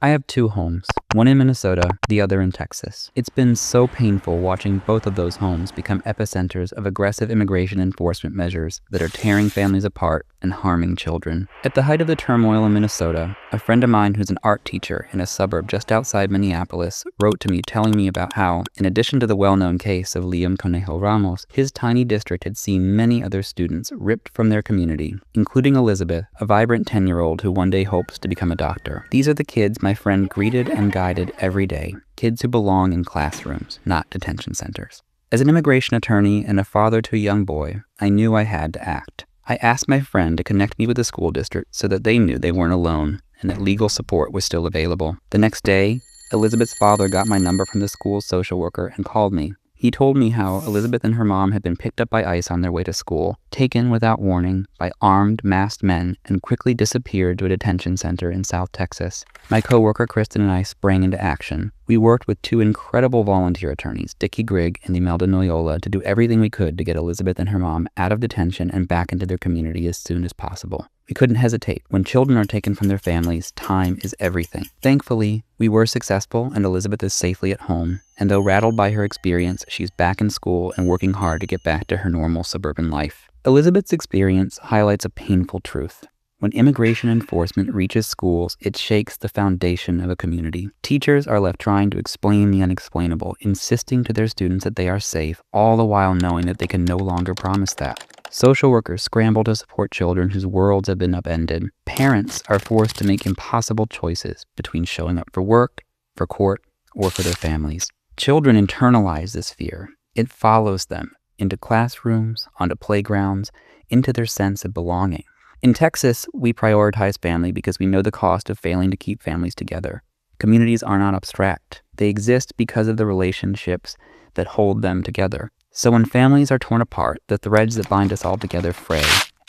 I have two homes, one in Minnesota, the other in Texas. It's been so painful watching both of those homes become epicenters of aggressive immigration enforcement measures that are tearing families apart and harming children. At the height of the turmoil in Minnesota, a friend of mine who's an art teacher in a suburb just outside Minneapolis wrote to me telling me about how, in addition to the well-known case of Liam Conejo Ramos, his tiny district had seen many other students ripped from their community, including Elizabeth, a vibrant 10-year-old who one day hopes to become a doctor. These are the kids my friend greeted and guided every day, kids who belong in classrooms, not detention centers. As an immigration attorney and a father to a young boy, I knew I had to act. I asked my friend to connect me with the school district so that they knew they weren't alone and that legal support was still available. The next day, Elizabeth's father got my number from the school's social worker and called me. He told me how Elizabeth and her mom had been picked up by ICE on their way to school, taken without warning by armed, masked men, and quickly disappeared to a detention center in South Texas. My coworker Kristen and I sprang into action. We worked with two incredible volunteer attorneys, Dickie Grigg and Imelda Noyola, to do everything we could to get Elizabeth and her mom out of detention and back into their community as soon as possible. We couldn't hesitate. When children are taken from their families, time is everything. Thankfully, we were successful and Elizabeth is safely at home. And though rattled by her experience, she's back in school and working hard to get back to her normal suburban life. Elizabeth's experience highlights a painful truth. When immigration enforcement reaches schools, it shakes the foundation of a community. Teachers are left trying to explain the unexplainable, insisting to their students that they are safe, all the while knowing that they can no longer promise that. Social workers scramble to support children whose worlds have been upended. Parents are forced to make impossible choices between showing up for work, for court, or for their families. Children internalize this fear. It follows them into classrooms, onto playgrounds, into their sense of belonging. In Texas, we prioritize family because we know the cost of failing to keep families together. Communities are not abstract. They exist because of the relationships that hold them together. So when families are torn apart, the threads that bind us all together fray,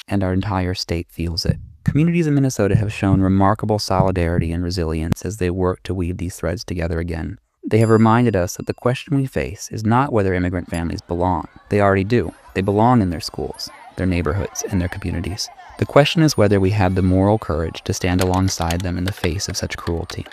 and our entire state feels it. Communities in Minnesota have shown remarkable solidarity and resilience as they work to weave these threads together again. They have reminded us that the question we face is not whether immigrant families belong. They already do. They belong in their schools, their neighborhoods, and their communities. The question is whether we have the moral courage to stand alongside them in the face of such cruelty.